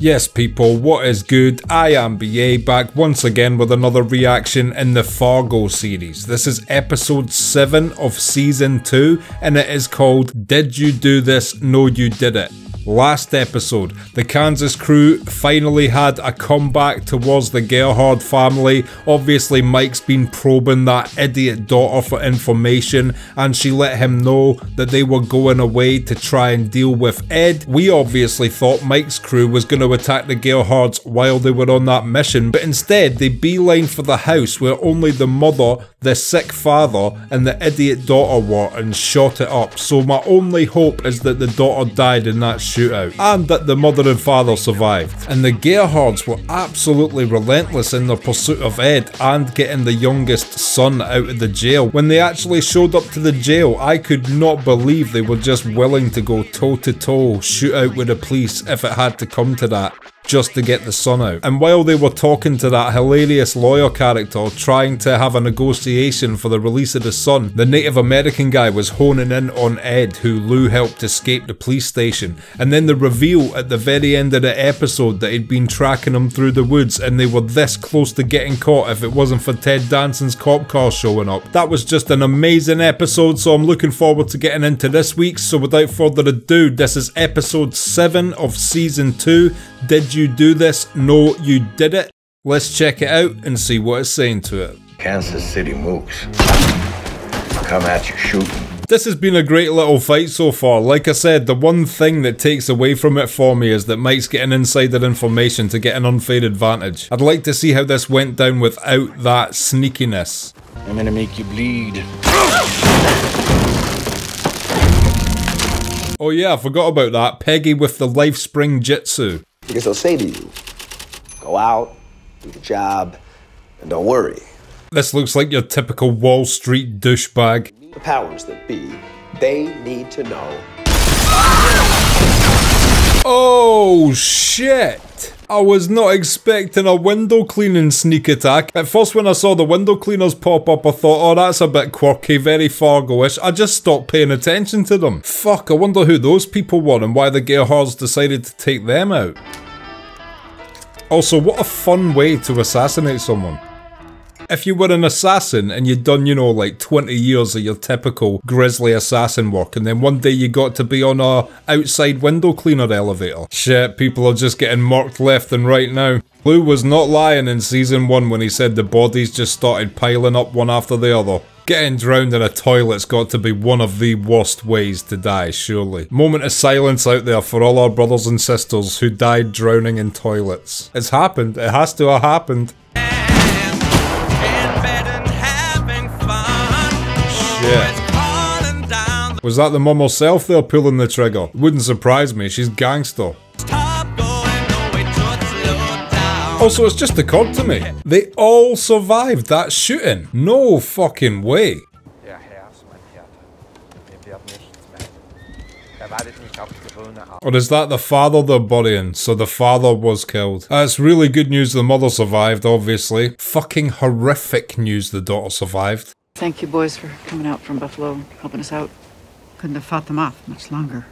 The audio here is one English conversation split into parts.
Yes people, what is good? I am BA, back once again with another reaction in the Fargo series. This is episode 7 of season 2 and it is called Did You Do This? No You Did It. Last episode, the Kansas crew finally had a comeback towards the Gerhard family. Obviously Mike's been probing that idiot daughter for information and she let him know that they were going away to try and deal with Ed. We obviously thought Mike's crew was going to attack the Gerhards while they were on that mission, but instead they beeline for the house where only the mother, the sick father and the idiot daughter were and shot it up. So my only hope is that the daughter died in that shootout and that the mother and father survived. And the Gerhards were absolutely relentless in their pursuit of Ed and getting the youngest son out of the jail. When they actually showed up to the jail, I could not believe they were just willing to go toe to toe, shoot out with the police if it had to come to that, just to get the son out. And while they were talking to that hilarious lawyer character trying to have a negotiation for the release of the son, the Native American guy was honing in on Ed, who Lou helped escape the police station. And then the reveal at the very end of the episode that he'd been tracking them through the woods and they were this close to getting caught if it wasn't for Ted Danson's cop car showing up. That was just an amazing episode, so I'm looking forward to getting into this week's. So without further ado, this is episode 7 of season 2. Did you do this? No, you did it. Let's check it out and see what it's saying to it. Kansas City mooks. Come at you shooting. This has been a great little fight so far. Like I said, the one thing that takes away from it for me is that Mike's getting insider information to get an unfair advantage. I'd like to see how this went down without that sneakiness. I'm gonna make you bleed. Oh yeah, I forgot about that. Peggy with the life spring jitsu. Because they'll say to you, go out, do the job, and don't worry. This looks like your typical Wall Street douchebag. The powers that be, they need to know. Oh shit! I was not expecting a window cleaning sneak attack. At first when I saw the window cleaners pop up I thought, oh that's a bit quirky, very Fargo-ish. I just stopped paying attention to them. Fuck, I wonder who those people were and why the Gerhards decided to take them out. Also, what a fun way to assassinate someone. If you were an assassin and you'd done, you know, like 20 years of your typical grisly assassin work and then one day you got to be on a outside window cleaner elevator. Shit, people are just getting marked left and right now. Lou was not lying in season 1 when he said the bodies just started piling up one after the other. Getting drowned in a toilet's got to be one of the worst ways to die, surely. Moment of silence out there for all our brothers and sisters who died drowning in toilets. It's happened, it has to have happened. Yeah. Was that the mum herself there pulling the trigger? Wouldn't surprise me, she's gangster. Also, it's just occurred to me, they all survived that shooting. No fucking way. Or is that the father they're burying? So the father was killed. It's really good news the mother survived, obviously. Fucking horrific news the daughter survived. Thank you boys for coming out from Buffalo, helping us out. Couldn't have fought them off much longer.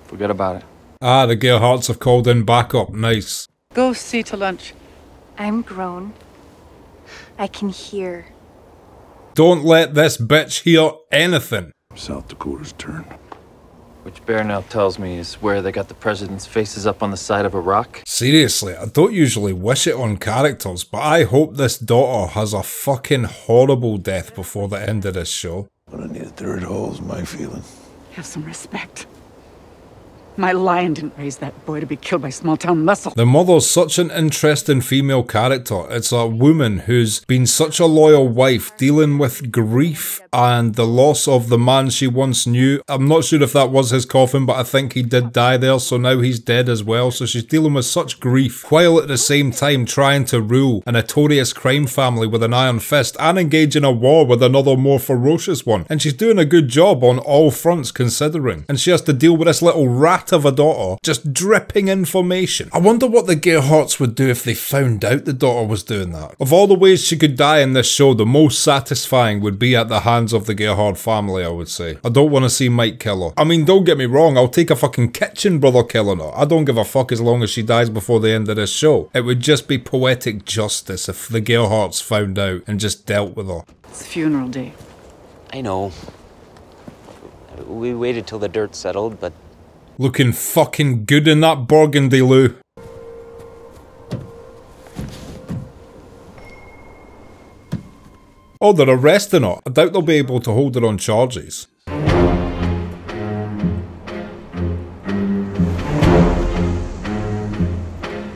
Forget about it. Ah, the Gerhards have called in backup, nice. Go see to lunch. I'm grown. I can hear. Don't let this bitch hear anything. South Dakota's turn. Which Baronell tells me is where they got the president's faces up on the side of a rock. Seriously, I don't usually wish it on characters, but I hope this daughter has a fucking horrible death before the end of this show. But I need a third hole is my feeling. Have some respect. My lion didn't raise that boy to be killed by small-town muscle. The mother's such an interesting female character. It's a woman who's been such a loyal wife, dealing with grief and the loss of the man she once knew. I'm not sure if that was his coffin, but I think he did die there, so now he's dead as well. So she's dealing with such grief, while at the same time trying to rule a notorious crime family with an iron fist and engage in a war with another more ferocious one. And she's doing a good job on all fronts considering. And she has to deal with this little rat rat of a daughter, just dripping information. I wonder what the Gerhardts would do if they found out the daughter was doing that. Of all the ways she could die in this show, the most satisfying would be at the hands of the Gerhardt family, I would say. I don't want to see Mike kill her. I mean, don't get me wrong, I'll take a fucking kitchen brother killing her. I don't give a fuck as long as she dies before the end of this show. It would just be poetic justice if the Gerhardts found out and just dealt with her. It's funeral day. I know. We waited till the dirt settled, but... Looking fucking good in that burgundy, Lou. Oh, they're arresting her. I doubt they'll be able to hold her on charges.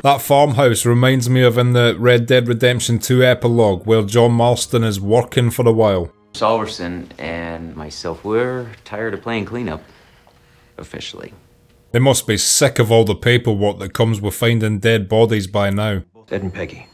That farmhouse reminds me of in the Red Dead Redemption 2 epilogue where John Marston is working for a while. Solverson and myself, we're tired of playing cleanup. Officially. They must be sick of all the paperwork that comes with finding dead bodies by now. Ed and Peggy.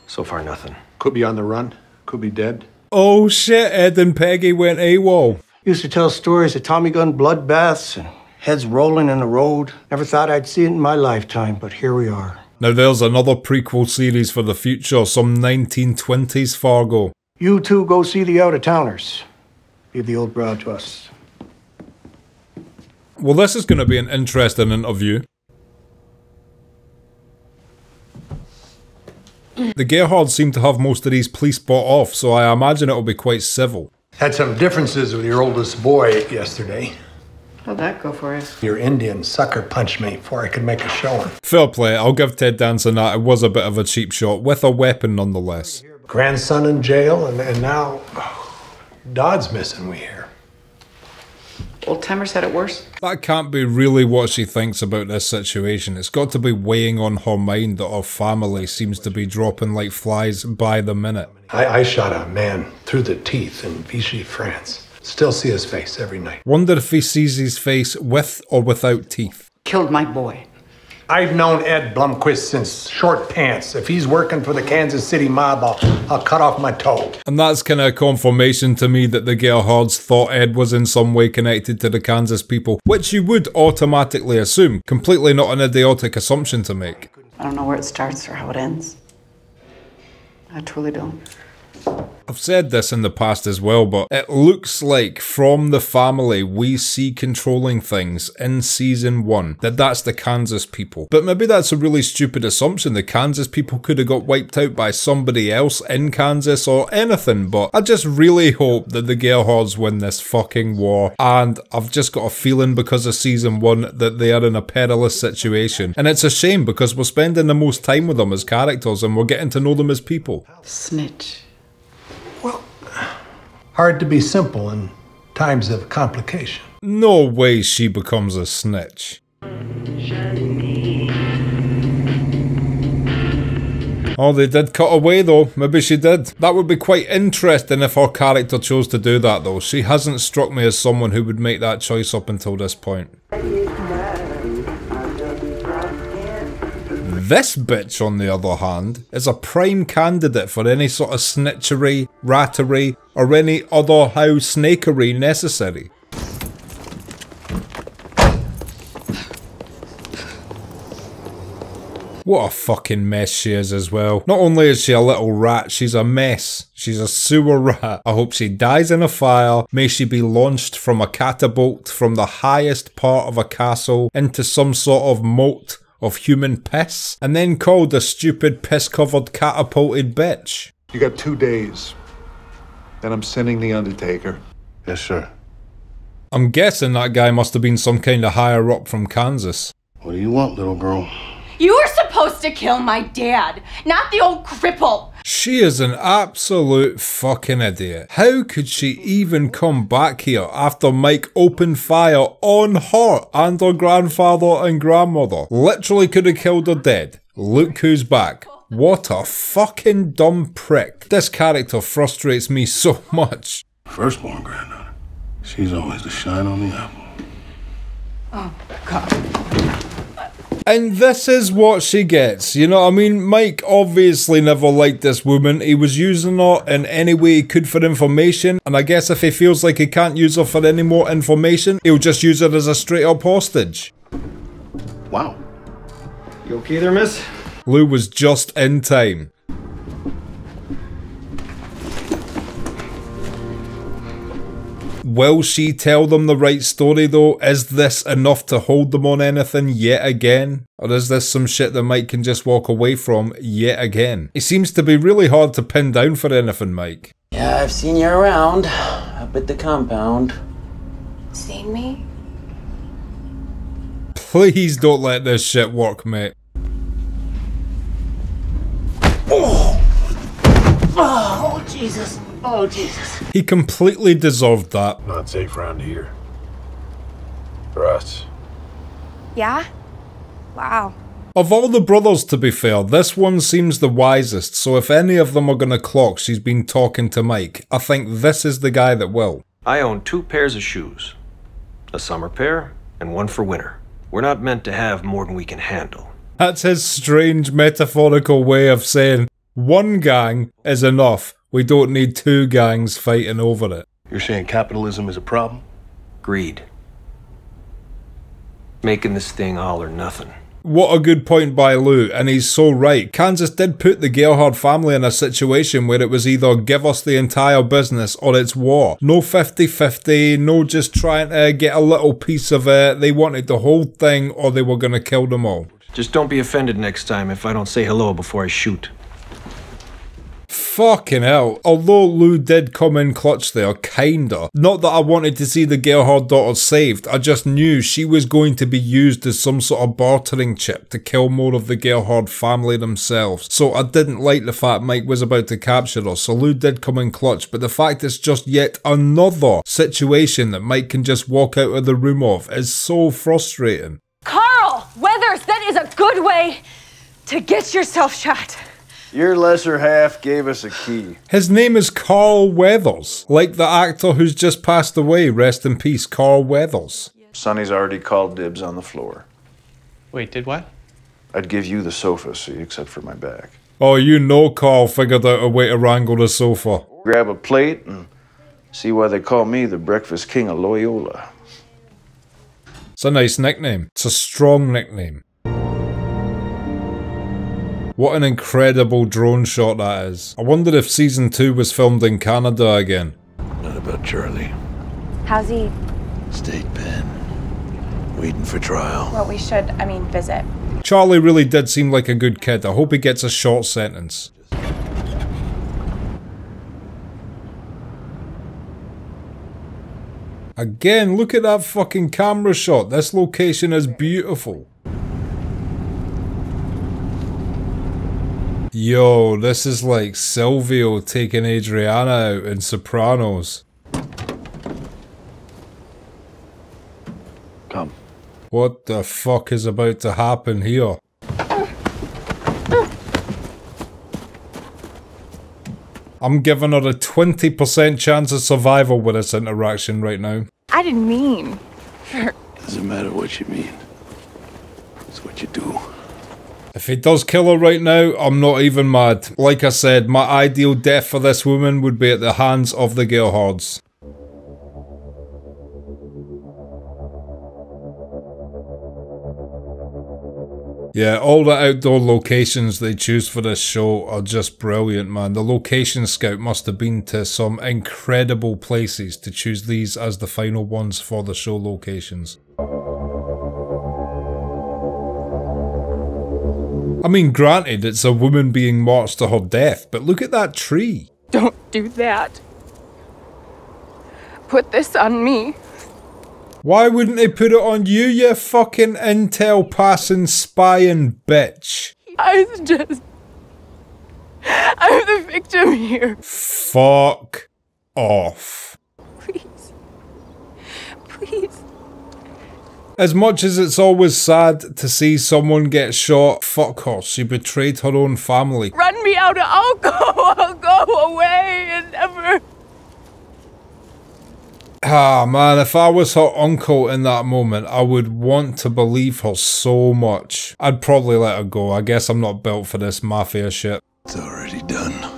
So far, nothing. Could be on the run. Could be dead. Oh shit, Ed and Peggy went AWOL. Used to tell stories of Tommy gun bloodbaths and heads rolling in the road. Never thought I'd see it in my lifetime, but here we are. Now there's another prequel series for the future, some 1920s Fargo. You two go see the out-of-towners. Leave the old broad to us. Well, this is going to be an interesting interview. The Gerhards seem to have most of these police bought off, so I imagine it'll be quite civil. Had some differences with your oldest boy yesterday. How'd that go for you? Your Indian sucker punched me before I could make a showing. Fair play, I'll give Ted Danson that. It was a bit of a cheap shot, with a weapon nonetheless. Grandson in jail, and now Dodd's missing, we hear. Old timers had it worse. That can't be really what she thinks about this situation. It's got to be weighing on her mind that her family seems to be dropping like flies by the minute. I shot a man through the teeth in Vichy, France. Still see his face every night. Wonder if he sees his face with or without teeth. Killed my boy. I've known Ed Blumquist since short pants. If he's working for the Kansas City mob, I'll cut off my toe. And that's kind of confirmation to me that the Gerhards thought Ed was in some way connected to the Kansas people, which you would automatically assume. Completely not an idiotic assumption to make. I don't know where it starts or how it ends. I truly don't. I've said this in the past as well, but it looks like from the family we see controlling things in season 1, that's the Kansas people. But maybe that's a really stupid assumption. The Kansas people could have got wiped out by somebody else in Kansas or anything, but I just really hope that the Gerhards win this fucking war, and I've just got a feeling because of season 1 that they are in a perilous situation. And it's a shame because we're spending the most time with them as characters and we're getting to know them as people. Snitch. Well, hard to be simple in times of complication. No way she becomes a snitch. Oh, they did cut away though. Maybe she did. That would be quite interesting if her character chose to do that though. She hasn't struck me as someone who would make that choice up until this point. This bitch, on the other hand, is a prime candidate for any sort of snitchery, rattery, or any other house snakery necessary. What a fucking mess she is as well. Not only is she a little rat, she's a mess. She's a sewer rat. I hope she dies in a fire. May she be launched from a catapult from the highest part of a castle into some sort of moat of human piss, and then called a stupid piss-covered catapulted bitch. You got 2 days. Then I'm sending the Undertaker. Yes, sir. I'm guessing that guy must have been some kind of higher up from Kansas. What do you want, little girl? You were supposed to kill my dad, not the old cripple. She is an absolute fucking idiot. How could she even come back here after Mike opened fire on her and her grandfather and grandmother? Literally could have killed her dead. Look who's back. What a fucking dumb prick. This character frustrates me so much. Firstborn granddaughter. She's always the shine on the apple. Oh, God. And this is what she gets, you know what I mean? Mike obviously never liked this woman. He was using her in any way he could for information, and I guess if he feels like he can't use her for any more information, he'll just use her as a straight up hostage. Wow. You okay there, miss? Lou was just in time. Will she tell them the right story though? Is this enough to hold them on anything yet again? Or is this some shit that Mike can just walk away from yet again? He seems to be really hard to pin down for anything, Mike. Yeah, I've seen you around up at the compound. Seen me? Please don't let this shit work, mate. Oh, Jesus. Oh, Jesus. He completely deserved that. Not safe around here. For us. Yeah? Wow. Of all the brothers, to be fair, this one seems the wisest, so if any of them are gonna clock she's been talking to Mike, I think this is the guy that will. I own 2 pairs of shoes. A summer pair and one for winter. We're not meant to have more than we can handle. That's his strange metaphorical way of saying, one gang is enough. We don't need 2 gangs fighting over it. You're saying capitalism is a problem? Greed. Making this thing all or nothing. What a good point by Lou, and he's so right. Kansas did put the Gerhard family in a situation where it was either give us the entire business or it's war. No 50-50, no just trying to get a little piece of it. They wanted the whole thing or they were going to kill them all. Just don't be offended next time if I don't say hello before I shoot. Fucking hell. Although Lou did come in clutch there, kinda. Not that I wanted to see the Gerhard daughter saved, I just knew she was going to be used as some sort of bartering chip to kill more of the Gerhard family themselves. So I didn't like the fact Mike was about to capture her, so Lou did come in clutch, but the fact it's just yet another situation that Mike can just walk out of the room of is so frustrating. Carl Weathers, that is a good way to get yourself shot. Your lesser half gave us a key. His name is Carl Weathers, like the actor who's just passed away, rest in peace, Carl Weathers. Sonny's already called dibs on the floor. Wait, did what? I'd give you the sofa seat except for my back. Oh, you know Carl figured out a way to wrangle the sofa. Grab a plate and see why they call me the breakfast king of Loyola. It's a nice nickname. It's a strong nickname. What an incredible drone shot that is. I wonder if season 2 was filmed in Canada again. Not about Charlie. How's he? State pen. Waiting for trial. Well, we should, visit. Charlie really did seem like a good kid. I hope he gets a short sentence. Again, look at that fucking camera shot. This location is beautiful. Yo, this is like Silvio taking Adriana out in Sopranos. Come. What the fuck is about to happen here? I'm giving her a 20% chance of survival with this interaction right now. I didn't mean. Doesn't matter what you mean. It's what you do. If he does kill her right now, I'm not even mad. Like I said, my ideal death for this woman would be at the hands of the Gerhards. Yeah, all the outdoor locations they choose for this show are just brilliant, man. The location scout must have been to some incredible places to choose these as the final ones for the show locations. I mean, granted, it's a woman being marched to her death, but look at that tree. Don't do that. Put this on me. Why wouldn't they put it on you, you fucking intel passing spying bitch? I'm the victim here. Fuck off. Please. Please. As much as it's always sad to see someone get shot, fuck her, she betrayed her own family. Run me out, I'll go away and never. Ah man, if I was her uncle in that moment, I would want to believe her so much. I'd probably let her go. I guess I'm not built for this mafia shit. It's already done.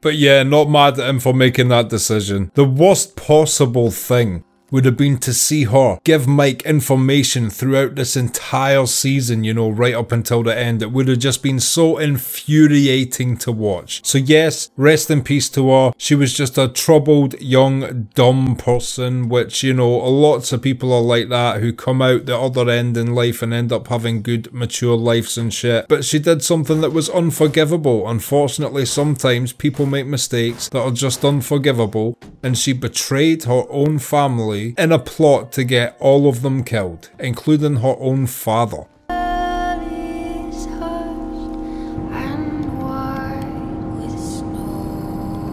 But yeah, not mad at him for making that decision. The worst possible thing would have been to see her give Mike information throughout this entire season, you know, right up until the end. It would have just been so infuriating to watch. So yes, rest in peace to her. She was just a troubled, young, dumb person, which, you know, lots of people are like that, who come out the other end in life and end up having good, mature lives and shit. But she did something that was unforgivable. Unfortunately, sometimes people make mistakes that are just unforgivable, and she betrayed her own family in a plot to get all of them killed, including her own father.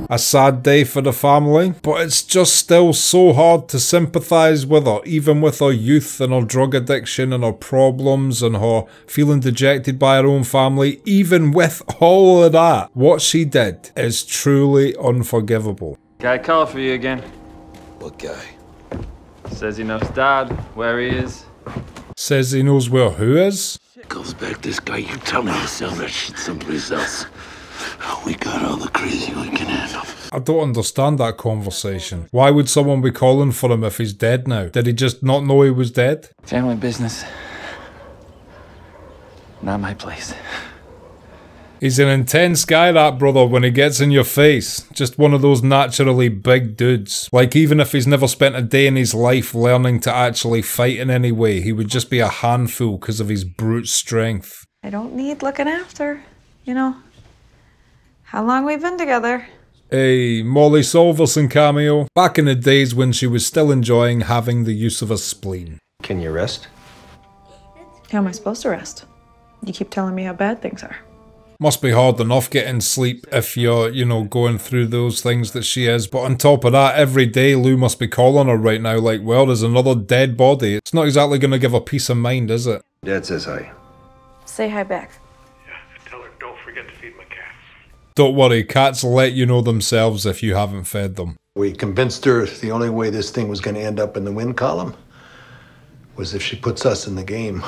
A sad day for the family, but it's just still so hard to sympathise with her, even with her youth and her drug addiction and her problems and her feeling dejected by her own family. Even with all of that, what she did is truly unforgivable. Guy called for you again. What guy? Says he knows Dad, where he is. Says he knows where who is? Goes back this guy, you tell me to sell that shit someplace else. We got all the crazy we can handle. I don't understand that conversation. Why would someone be calling for him if he's dead now? Did he just not know he was dead? Family business. Not my place. He's an intense guy, that brother, when he gets in your face. Just one of those naturally big dudes. Like, even if he's never spent a day in his life learning to actually fight in any way, he would just be a handful because of his brute strength. I don't need looking after, you know. How long we've been together? A Molly Solverson cameo, back in the days when she was still enjoying having the use of a spleen. Can you rest? How am I supposed to rest? You keep telling me how bad things are. Must be hard enough getting sleep if you're, you know, going through those things that she is. But on top of that, every day Lou must be calling her right now like, well, there's another dead body. It's not exactly going to give her peace of mind, is it? Dad says hi. Say hi back. Yeah, tell her don't forget to feed my cat. Don't worry, cats will let you know themselves if you haven't fed them. We convinced her the only way this thing was going to end up in the win column was if she puts us in the game.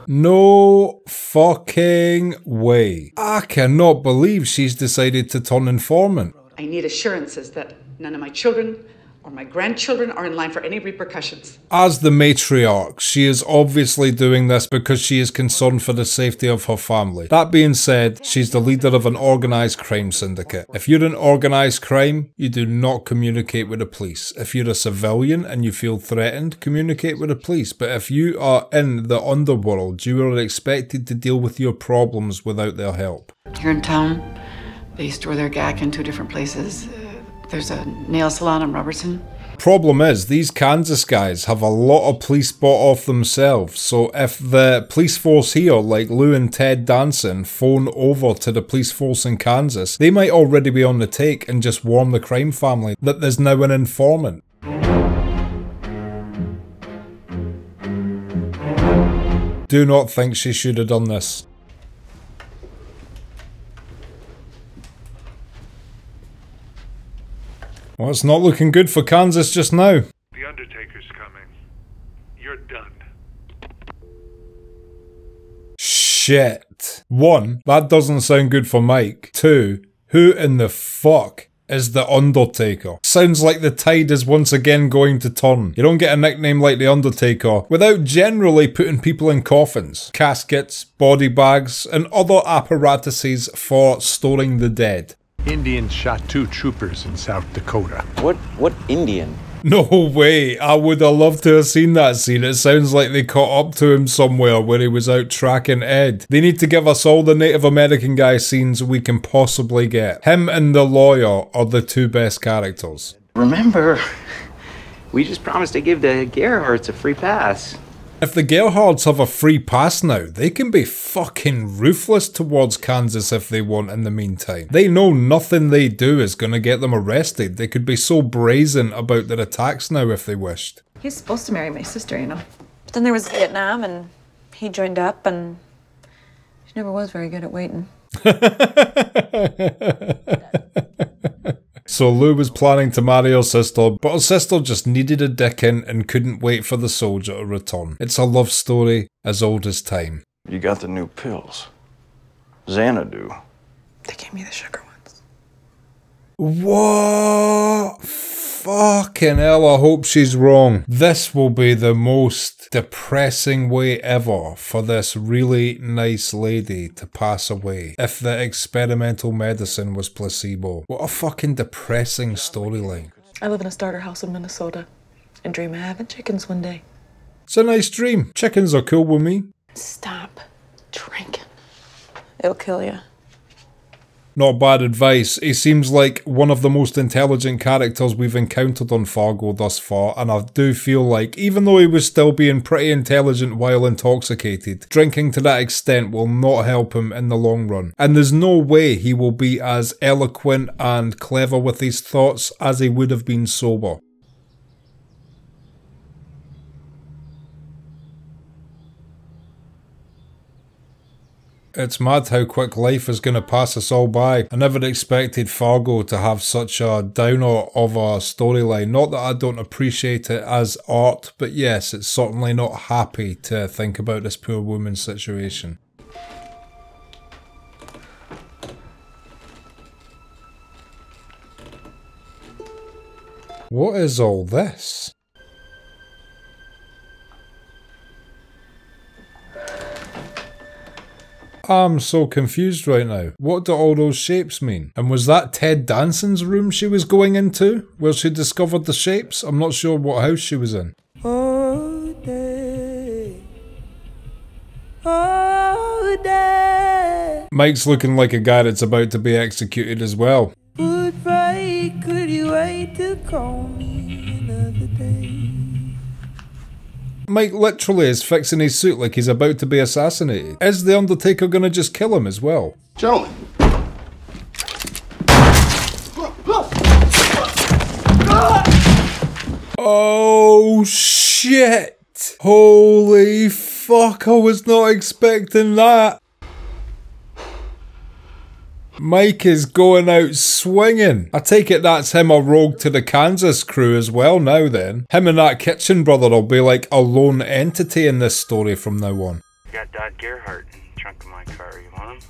No fucking way. I cannot believe she's decided to turn informant. I need assurances that none of my children or my grandchildren are in line for any repercussions. As the matriarch, she is obviously doing this because she is concerned for the safety of her family. That being said, she's the leader of an organised crime syndicate. If you're in organised crime, you do not communicate with the police. If you're a civilian and you feel threatened, communicate with the police. But if you are in the underworld, you are expected to deal with your problems without their help. Here in town, they store their gack in 2 different places. There's a nail salon in Robertson. Problem is, these Kansas guys have a lot of police bought off themselves, so if the police force here, like Lou and Ted Danson, phone over to the police force in Kansas, they might already be on the take and just warn the crime family that there's now an informant. Do not think she should have done this. Well, it's not looking good for Kansas just now. The Undertaker's coming. You're done. Shit. 1, that doesn't sound good for Mike. 2, who in the fuck is the Undertaker? Sounds like the tide is once again going to turn. You don't get a nickname like the Undertaker without generally putting people in coffins, caskets, body bags, and other apparatuses for storing the dead. Indians shot 2 troopers in South Dakota. What Indian? No way, I would have loved to have seen that scene. It sounds like they caught up to him somewhere where he was out tracking Ed. They need to give us all the Native American guy scenes we can possibly get. Him and the lawyer are the 2 best characters. Remember, we just promised to give the Gerhardts a free pass. If the Gerhards have a free pass now, they can be fucking ruthless towards Kansas if they want in the meantime. They know nothing they do is gonna get them arrested. They could be so brazen about their attacks now if they wished. He was supposed to marry my sister, you know. But then there was Vietnam, and he joined up, and she never was very good at waiting. So Lou was planning to marry her sister, but her sister just needed a dickin' and couldn't wait for the soldier to return. It's a love story as old as time. You got the new pills. Xanadu. They gave me the sugar ones. What? Fucking hell, I hope she's wrong. This will be the most depressing way ever for this really nice lady to pass away if the experimental medicine was placebo. What a fucking depressing storyline. I live in a starter house in Minnesota and dream of having chickens one day. It's a nice dream. Chickens are cool with me. Stop drinking. It'll kill you. Not bad advice. He seems like one of the most intelligent characters we've encountered on Fargo thus far, and I do feel like, even though he was still being pretty intelligent while intoxicated, drinking to that extent will not help him in the long run. And there's no way he will be as eloquent and clever with his thoughts as he would have been sober. It's mad how quick life is going to pass us all by. I never expected Fargo to have such a downer of a storyline. Not that I don't appreciate it as art, but yes, it's certainly not happy to think about this poor woman's situation. What is all this? I'm so confused right now. What do all those shapes mean? And was that Ted Danson's room she was going into, where she discovered the shapes? I'm not sure what house she was in. All day. All day. Mike's looking like a guy that's about to be executed as well. Goodbye, could you wait to call me another day? Mike literally is fixing his suit like he's about to be assassinated. Is the Undertaker gonna just kill him as well? Gentlemen. Oh shit! Holy fuck, I was not expecting that. Mike is going out swinging. I take it that's him a rogue to the Kansas crew as well now then. Him and that kitchen brother will be like a lone entity in this story from now on. Got Dodd Gerhardt in the trunk of my car. You want him?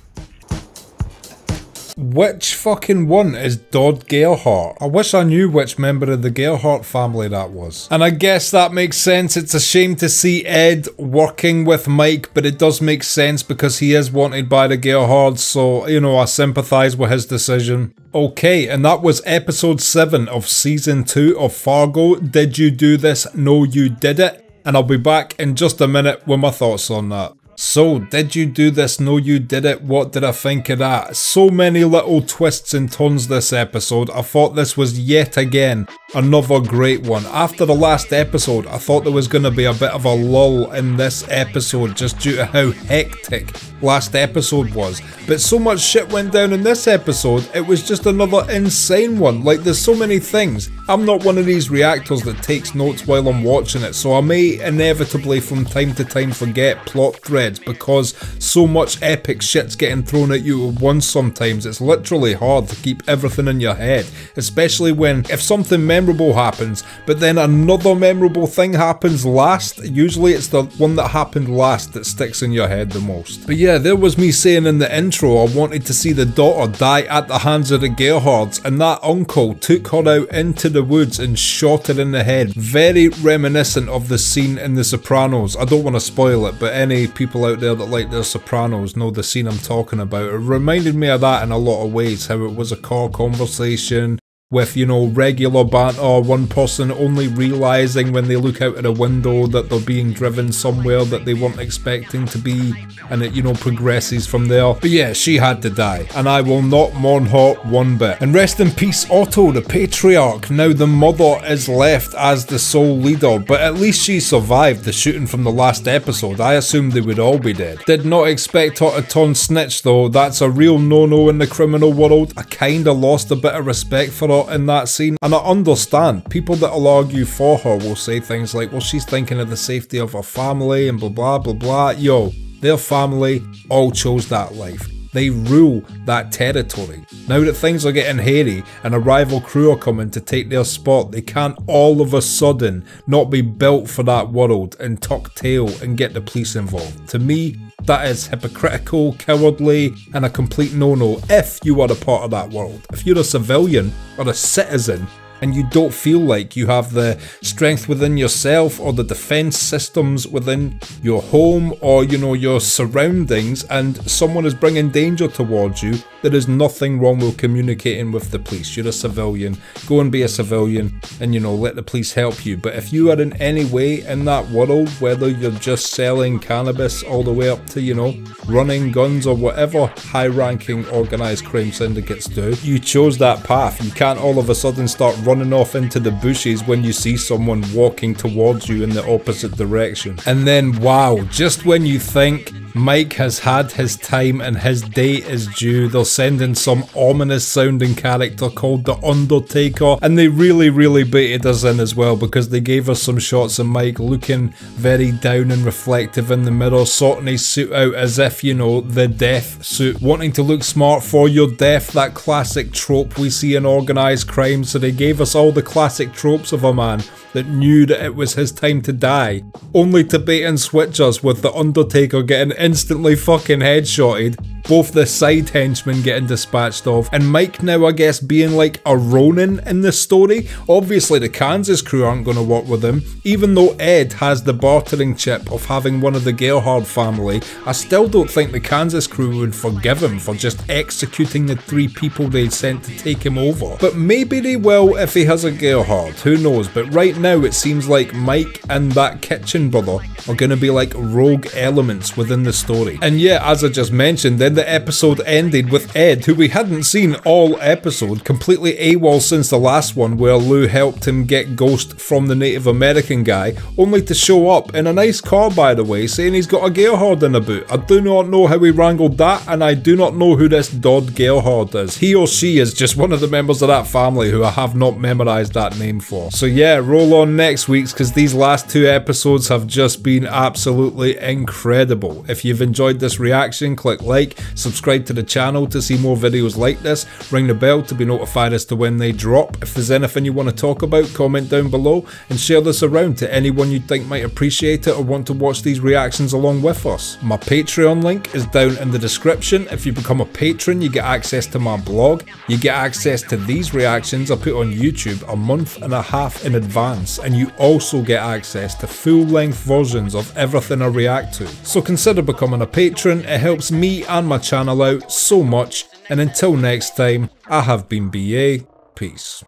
Which fucking one is Dodd Gerhardt? I wish I knew which member of the Gerhardt family that was. And I guess that makes sense. It's a shame to see Ed working with Mike, but it does make sense because he is wanted by the Gerhardts, so, you know, I sympathise with his decision. Okay, and that was episode 7 of season 2 of Fargo. Did you do this? No, you did it. And I'll be back in just a minute with my thoughts on that. So, did you do this? No, you did it. What did I think of that? So many little twists and turns this episode. I thought this was yet again another great one. After the last episode, I thought there was going to be a bit of a lull in this episode just due to how hectic last episode was. But so much shit went down in this episode, it was just another insane one. Like, there's so many things. I'm not one of these reactors that takes notes while I'm watching it, so I may inevitably from time to time forget plot threads because so much epic shit's getting thrown at you at once sometimes. It's literally hard to keep everything in your head, especially when if something memorable happens, but then another memorable thing happens last. Usually it's the one that happened last that sticks in your head the most. But yeah, there was me saying in the intro I wanted to see the daughter die at the hands of the Gerhardts, and that uncle took her out into the woods and shot her in the head. Very reminiscent of the scene in The Sopranos. I don't want to spoil it, but any people out there that like The Sopranos know the scene I'm talking about. It reminded me of that in a lot of ways, how it was a car conversation with, you know, regular banter, one person only realising when they look out of the window that they're being driven somewhere that they weren't expecting to be, and it, you know, progresses from there. But yeah, she had to die, and I will not mourn her one bit. And rest in peace Otto, the patriarch. Now the mother is left as the sole leader, but at least she survived the shooting from the last episode. I assumed they would all be dead. Did not expect her to turn snitch though. That's a real no-no in the criminal world. I kinda lost a bit of respect for her in that scene, and I understand people that will argue for her will say things like, well, she's thinking of the safety of her family and blah blah blah blah. Yo, their family all chose that life. They rule that territory. Now that things are getting hairy and a rival crew are coming to take their spot, they can't all of a sudden not be built for that world and tuck tail and get the police involved. To me, that is hypocritical, cowardly, and a complete no-no if you are a part of that world. If you're a civilian or a citizen and you don't feel like you have the strength within yourself or the defense systems within your home or, you know, your surroundings, and someone is bringing danger towards you, there is nothing wrong with communicating with the police. You're a civilian. Go and be a civilian and, you know, let the police help you. But if you are in any way in that world, whether you're just selling cannabis all the way up to, you know, running guns or whatever high-ranking organised crime syndicates do, you chose that path. You can't all of a sudden start running off into the bushes when you see someone walking towards you in the opposite direction. And then, wow, just when you think Mike has had his time and his day is due, they'll send in some ominous sounding character called The Undertaker, and they really baited us in as well, because they gave us some shots of Mike looking very down and reflective in the mirror, sorting his suit out as if, you know, the death suit, wanting to look smart for your death, that classic trope we see in organised crime. So they gave us all the classic tropes of a man that knew that it was his time to die, only to bait and switch us with The Undertaker getting instantly fucking headshotted, both the side henchmen getting dispatched of, and Mike now I guess being like a Ronin in this story. Obviously the Kansas crew aren't going to work with him, even though Ed has the bartering chip of having one of the Gerhard family. I still don't think the Kansas crew would forgive him for just executing the 3 people they'd sent to take him over. But maybe they will if he has a Gerhard, who knows. But right now it seems like Mike and that Kitchen brother are going to be like rogue elements within the story. And yeah, as I just mentioned, then the episode ended with Ed, who we hadn't seen all episode, completely AWOL since the last one where Lou helped him get Ghost from the Native American guy, only to show up in a nice car, by the way, saying he's got a Gerhard in the boot. I do not know how he wrangled that, and I do not know who this Dodd Gerhard is. He or she is just one of the members of that family who I have not memorized that name for. So yeah, roll on next week's, because these last 2 episodes have just been absolutely incredible. If you've enjoyed this reaction, click like, subscribe to the channel to see more videos like this, ring the bell to be notified as to when they drop. If there's anything you want to talk about, comment down below and share this around to anyone you think might appreciate it or want to watch these reactions along with us. My Patreon link is down in the description. If you become a patron, you get access to my blog, you get access to these reactions I put on YouTube a month and a half in advance, and you also get access to full-length versions of everything I react to. So consider becoming a patron. It helps me and my channel out so much, and until next time, I have been BA. Peace.